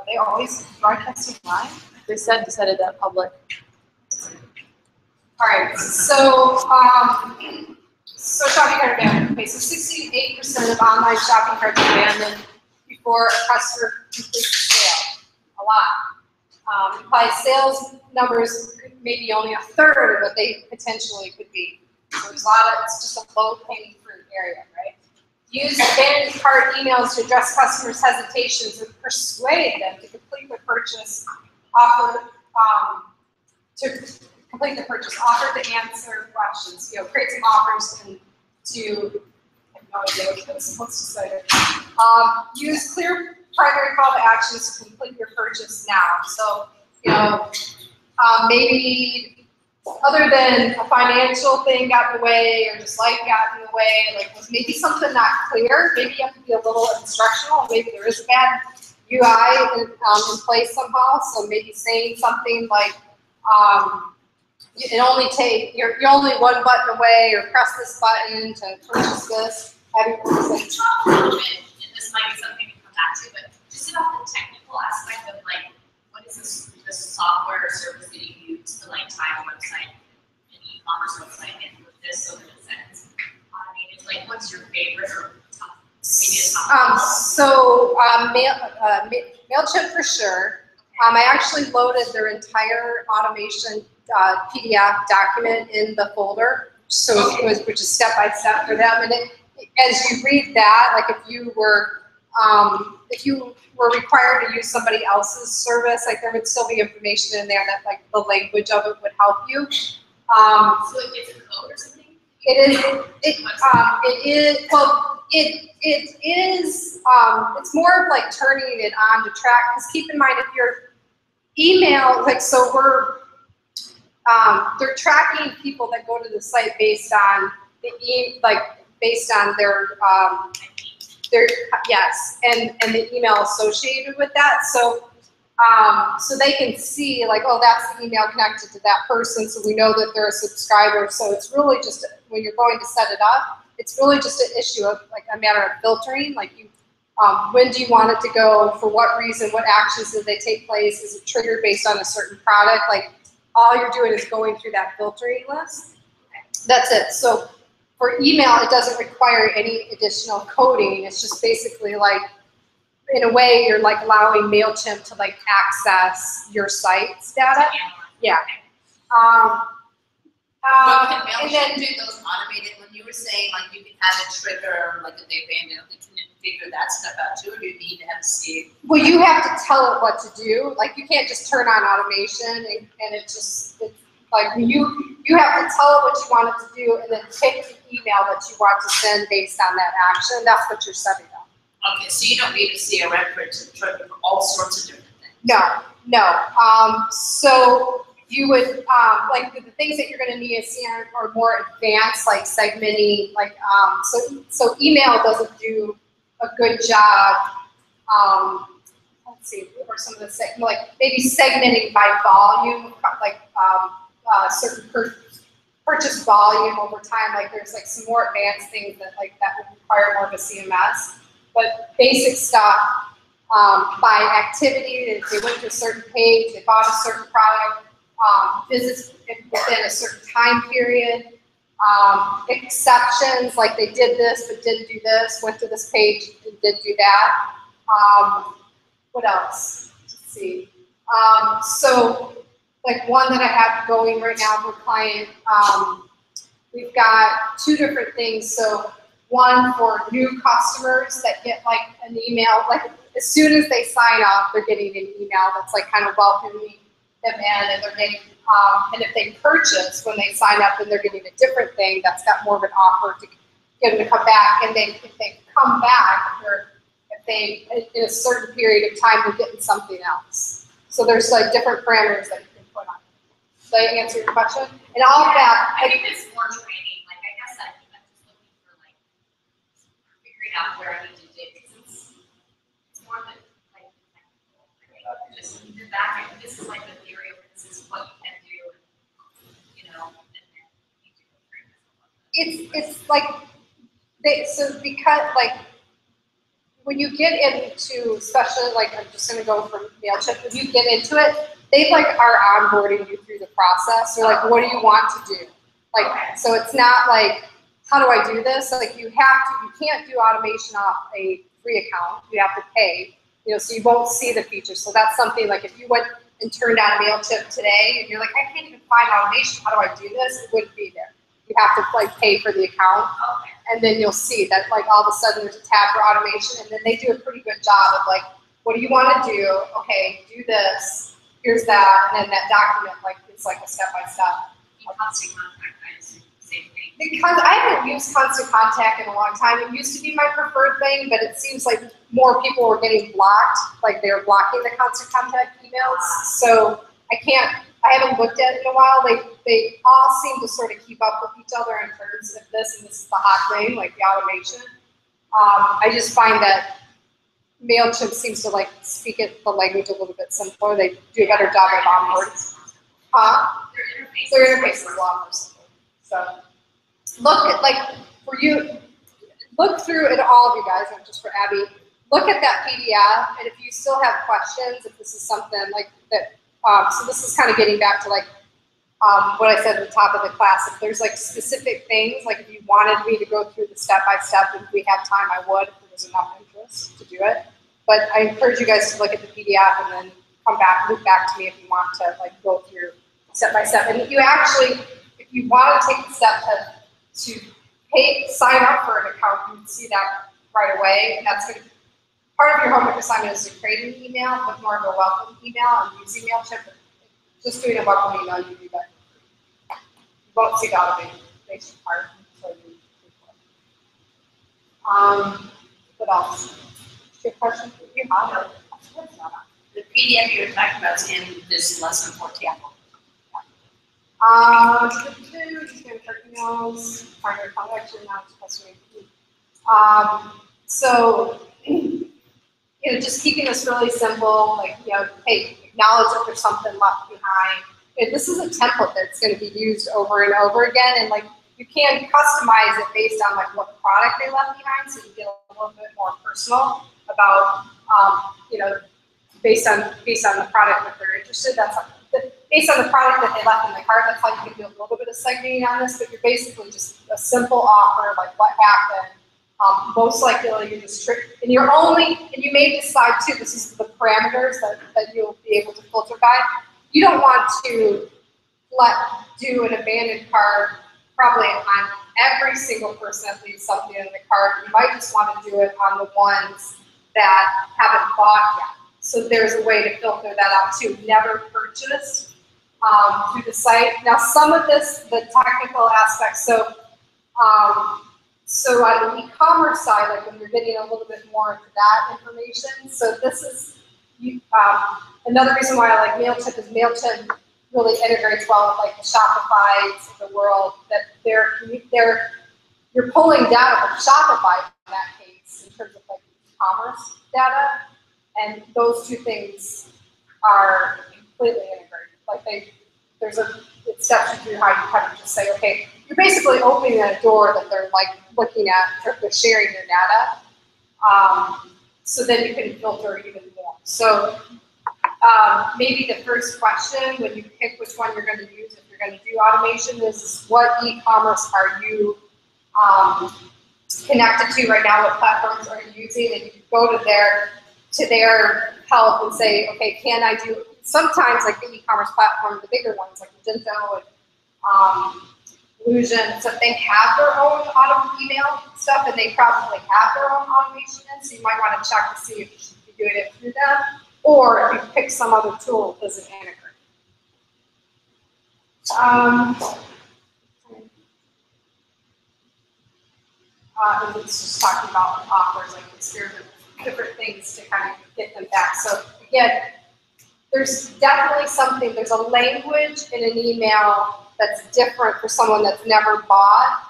they always broadcasting live? They said to set it up public. All right, so shopping cart abandoned. Okay, so 68% of online shopping carts abandoned before a customer completes the sale. A lot. Implies sales numbers maybe only a third of what they potentially could be. So there's a lot of, it's just a low-hanging fruit area, right? Use abandoned cart emails to address customers' hesitations and persuade them to complete the purchase. Offer offer to answer questions. Create some offers and to. I have no idea what that's supposed to say. Use clear primary call to actions to complete your purchase now. So maybe. Other than a financial thing got in the way, or just life got in the way, like was maybe something not clear. Maybe you have to be a little instructional. Maybe there is a bad UI in place somehow. So maybe saying something like, "It only take you're only one button away," or "Press this button to purchase this." And this might be something to come back to, but just about the technical aspect of like, what is this software or service that you use to like tie a website, an e-commerce website, and with this so that it sends automated? Like, what's your favorite or top? Maybe a top. MailChimp for sure. I actually loaded their entire automation PDF document in the folder, so which is step by step for them. And as you read that, like if you were required to use somebody else's service, like there would still be information in there that like the language of it would help you. So it's a code or something? It is. It's more of like turning it on to track. Because keep in mind, if your email, like so, they're tracking people that go to the site based on based on their yes, and the email associated with that. So they can see like, oh, that's the email connected to that person, so we know that they're a subscriber. So it's really just, when you're going to set it up, it's really just an issue of like a matter of filtering. Like when do you want it to go? For what reason? What actions did they take place? Is it triggered based on a certain product? Like all you're doing is going through that filtering list. That's it. So for email, it doesn't require any additional coding. It's just basically like, in a way, you're like allowing MailChimp to like access your site's data. Yeah. But can MailChimp do those automated? When you were saying like you can have a trigger, like if they abandon, can it figure that stuff out too, or do you need to have to see? Well, you have to tell it what to do. Like you can't just turn on automation and it's like you have to tell it what you want it to do, and then pick the email that you want to send based on that action. That's what you're setting up. Okay, so you don't need a CRM for it to trigger for all sorts of different things. No. So you would like the things that you're going to need a CRM are more advanced, like segmenting. Like so email doesn't do a good job. Let's see, what are some of the like maybe segmenting by volume, like certain purchase volume over time. Like there's like some more advanced things that would require more of a CMS. But basic stuff by activity, they went to a certain page, they bought a certain product, visits within a certain time period, exceptions, like they did this but didn't do this, went to this page and did do that. What else? Let's see. So like one that I have going right now for a client, we've got two different things. So one for new customers that get like an email, like as soon as they sign up, they're getting an email that's like kind of welcoming them in, and they're getting, and if they purchase when they sign up, then they're getting a different thing that's got more of an offer to get them to come back. And then if they come back, or if they, in a certain period of time, they're getting something else. So there's like different parameters that you can put on. Did I answer your question? And all of that. I think it's more training. Like I guess I'm just looking for like figuring out where I need to dig, because it's more than like technical. I think just the back end. This is like the theory of this is what you can do, you know, and then you do training. It's like so because like when you get into, especially like, I'm just gonna go from MailChimp, when you get into it, they like are onboarding you through the process. They're like, what do you want to do? Like, so it's not like, how do I do this? Like you can't do automation off a free account. You have to pay, so you won't see the features. So that's something like if you went and turned on MailChimp today and you're like, I can't even find automation, how do I do this? It wouldn't be there. You have to like pay for the account. And then you'll see that like all of a sudden there's a tab for automation, and then they do a pretty good job of like, what do you want to do? Okay, do this, here's that, and then that document, like it's like a step-by-step. Constant contact, I assume, same thing. Because I haven't used Constant Contact in a long time. It used to be my preferred thing, but it seems like more people were getting blocked, like they're blocking the Constant Contact emails. So I haven't looked at it in a while. They all seem to sort of keep up with each other in terms of this, and this is the hot thing, like the automation. I just find that MailChimp seems to like speak the language a little bit simpler. They do a better job of onboarding. Their interface is a lot more simple. So look at, like, for you, look through it, all of you guys, not just for Abby, look at that PDF, and if you still have questions, if this is something like that, so this is kind of getting back to like what I said at the top of the class. If there's like specific things, like if you wanted me to go through the step-by-step, if we have time, I would, if there was enough interest to do it. But I encourage you guys to look at the PDF and then loop back to me if you want to like go through step-by-step. And if you actually, if you want to take the step to sign up for an account, you can see that right away. And that's going to, part of your homework assignment is to create an email, but more of a welcome email and using MailChimp. Just doing a welcome email, you do that. You won't see the automation part until you do it. What else? Your question? You have it. The PDF you were talking about is in this lesson 14. Just gonna check emails, find your contact, now it's supposed to be. So, just keeping this really simple, like, hey, acknowledge that there's something left behind. This is a template that's going to be used over and over again, and like you can customize it based on like what product they left behind, so you get a little bit more personal about, based on the product that they're interested. Based on the product that they left in the cart, that's how you can do a little bit of segmenting on this, but you're basically just a simple offer, like what happened. Most likely you're just and you may decide too, this is the parameters that you'll be able to filter by. You don't want to do an abandoned cart probably on every single person that leaves something in the cart. You might just want to do it on the ones that haven't bought yet. So there's a way to filter that out too. Never purchased through the site. Now some of this, the technical aspects, so on the e-commerce side, like when you're getting a little bit more into that information, so this is another reason why I like MailChimp is MailChimp really integrates well with like the Shopify's of the world, that you're pulling data from Shopify in that case in terms of like e-commerce data, and those two things are completely integrated. Like it steps you through how you kind of just say, okay, you're basically opening a door that they're like looking at, they're sharing their data. So then you can filter even more. So maybe the first question when you pick which one you're going to use if you're going to do automation is what e-commerce are you connected to right now? What platforms are you using? And you can go to their help and say, okay, can I do, sometimes like the e-commerce platform, the bigger ones like Magento and Illusion, so they have their own email stuff, and they probably have their own automation in, so you might want to check to see if you should be doing it through them, or if you pick some other tool that doesn't integrate. And it's just talking about offers, like experiment different things to kind of get them back. So again, there's definitely something, there's a language in an email that's different for someone that's never bought,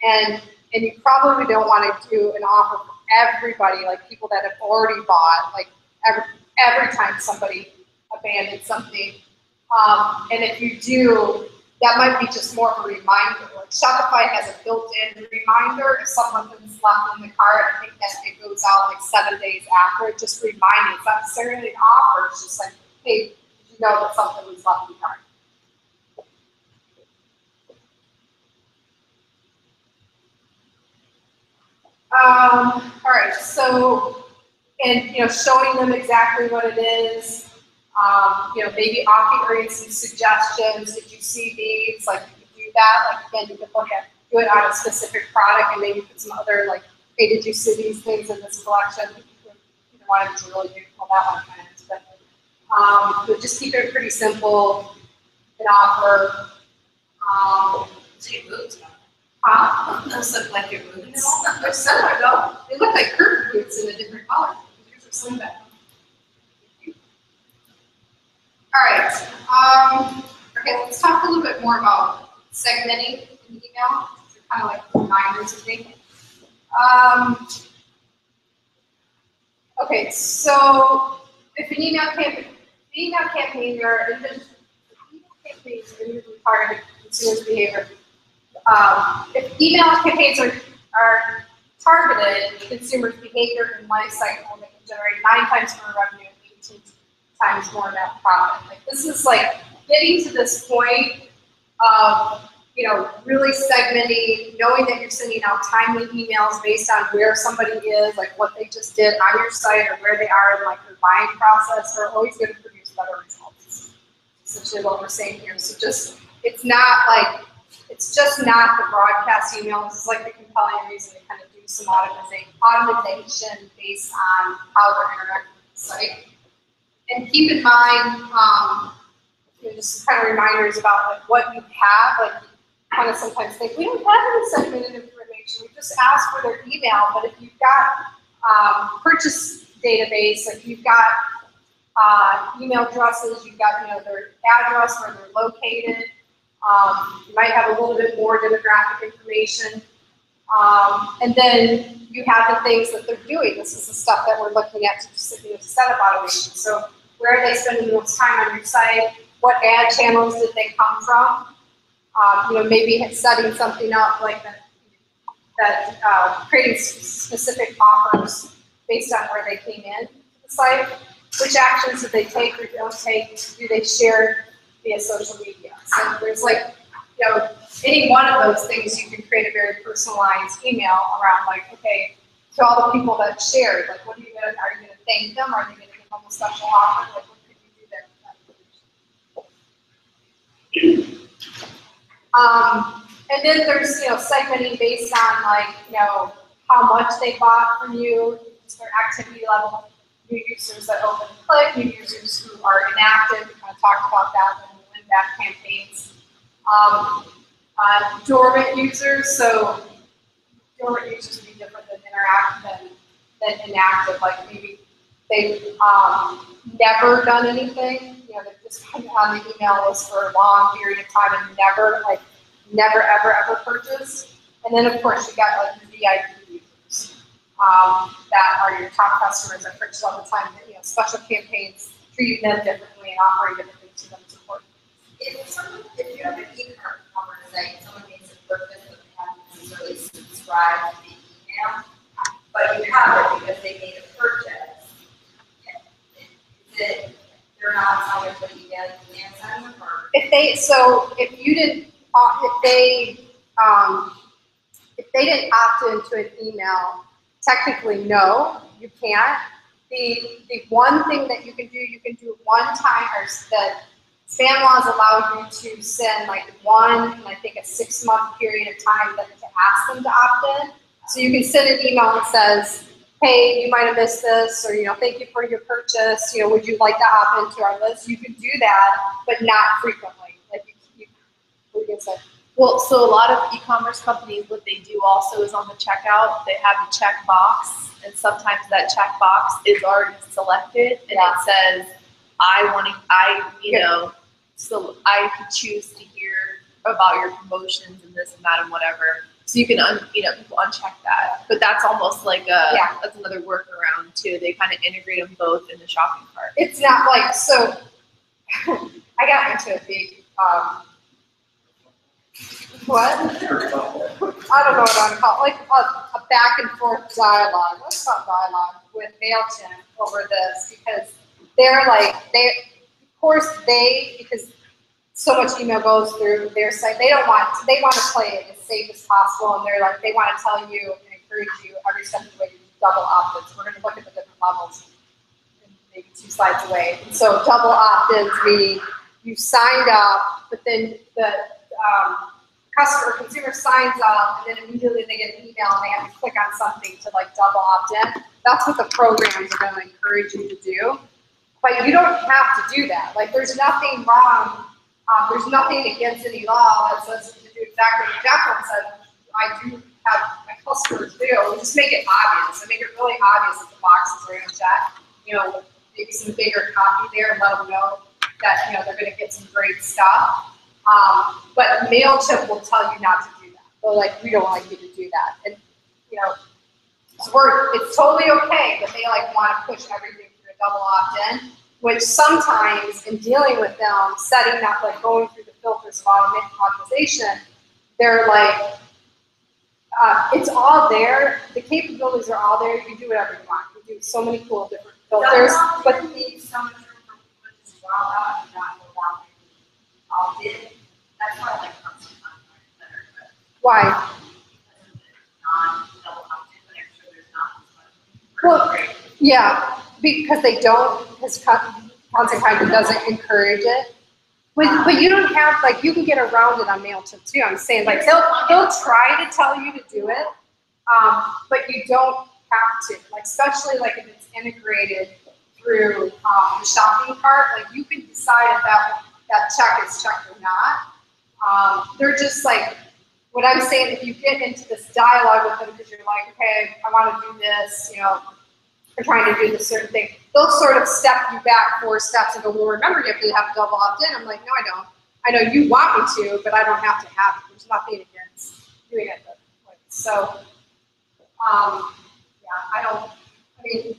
and you probably don't want to do an offer for everybody, like people that have already bought, like every time somebody abandons something. And if you do, that might be just more of a reminder. Like Shopify has a built-in reminder if someone has left in the cart. I think that it goes out like 7 days after. It just reminds you. It's not necessarily an offer. It's just like, hey, did you know that something was left in the cart? All right, so, and showing them exactly what it is. Maybe offering some suggestions. Did you see these? Like, you could do that. Like, again, you could do it on a specific product, and maybe put some other, like, hey, did you see these things in this collection? You don't want it to really do all that one kind of, but just keep it pretty simple and offer. So your boots, Those look like your boots. they're similar though. They look like curtain boots in a different color. Here's a sling back. All right. Okay, let's talk a little bit more about segmenting an email. These are kind of like reminders of things. Okay, so if an email campaign or email campaigns are usually targeted consumers' behavior. If email campaigns are targeted consumers' behavior and life cycle, they can generate 9 times more revenue and 18 times more net profit. Like, this is like getting to this point of really segmenting, knowing that you're sending out timely emails based on where somebody is, like what they just did on your site or where they are in like their buying process, are always going to produce better results. Essentially what we're saying here. So it's just not the broadcast email. This is like the compelling reason to kind of do some automation based on how they're interacting with the site. And keep in mind, just kind of reminders about like what you have. Like, you kind of sometimes think we don't have any segmented information. We just ask for their email. But if you've got purchase database, like you've got email addresses, you've got their address where they're located. You might have a little bit more demographic information. And then you have the things that they're doing. This is the stuff that we're looking at to set up automation. So where are they spending the most time on your site? What ad channels did they come from? Maybe setting something up like that, creating specific offers based on where they came in to the site. Which actions did they take or don't take? Do they share via social media? So there's like, any one of those things you can create a very personalized email around, like, okay, to all the people that shared, like, what are you going to thank them? Are they going to give them a special offer? Like, what could you do there? And then there's, segmenting based on like, how much they bought from you, their activity level, new users that open and click, new users who are inactive. We kind of talked about that when we win back campaigns. Dormant users, so dormant users would be different than inactive. Like maybe they've never done anything. They've just been on the email list for a long period of time and never ever purchased. And then of course you got like your VIP users that are your top customers that purchase all the time. Special campaigns, treating them differently and offering different things to them to support. If you have an e-commerce site, someone makes a purchase, but they haven't necessarily subscribed to the email, but you have it because they made a purchase, they're not signed up for the email, you can't sign them or? If they didn't opt into an email, technically no, you can't. The one thing that you can do one time, or that spam laws allow you to send like one, and I think a 6-month period of time to ask them to opt in. So you can send an email that says, hey, you might have missed this, or thank you for your purchase. Would you like to opt into our list? You can do that, but not frequently. Like what are you gonna say? Well, so a lot of e-commerce companies, what they do also is on the checkout, they have the check box, and sometimes that check box is already selected, and it says, so I could choose to hear about your promotions and this and that and whatever. So you can, people uncheck that. But that's almost like that's another workaround too. They kind of integrate them both in the shopping cart. It's not like, so I got into a big What? I don't know what I'm called. Like a back and forth dialogue. Let's talk dialogue with MailChimp over this because they're like of course because so much email goes through their site. They want to play it as safe as possible, and they're like they want to tell you and encourage you every step of the way to do double opt-ins. We're going to look at the different levels, maybe 2 slides away. And so double opt-ins mean you signed up, but then the consumer signs up, and then immediately they get an email and they have to click on something to like double opt-in. That's what the programs are going to encourage you to do. But you don't have to do that. Like there's nothing wrong. There's nothing against any law that says to do exactly what Jacqueline said. I do have my customers do. We just make it obvious. I make it really obvious that the boxes are going to check. You know, maybe some bigger copy there and let them know that they're going to get some great stuff. But MailChimp will tell you not to do that. They're like, we don't like you to do that. And it's totally okay, but they like want to push everything through a double opt-in, which sometimes in dealing with them, setting up, like going through the filters of optimization, they're like, it's all there. The capabilities are all there. You can do whatever you want. You do so many cool different filters. But you need so much room for people to just draw out and not go down all did. That's why I like constant contact better. But why? Non-double opt-in, but I'm sure there's not as much. Well, yeah, because they don't, because constant contact doesn't encourage it. But you don't have, like, you can get around it on MailChimp too. I'm saying, like, they'll try to tell you to do it, but you don't have to. Like, especially, like, if it's integrated through the shopping cart, like, you can decide if that check is checked or not. They're just, like, what I'm saying, if you get into this dialogue with them because you're like, okay, I want to do this, we're trying to do this certain thing, they'll sort of step you back 4 steps and go, well, remember, you have to have double opt-in. I'm like, no, I don't. I know you want me to, but I don't have to have it. There's nothing against doing it that way. So, yeah, I mean,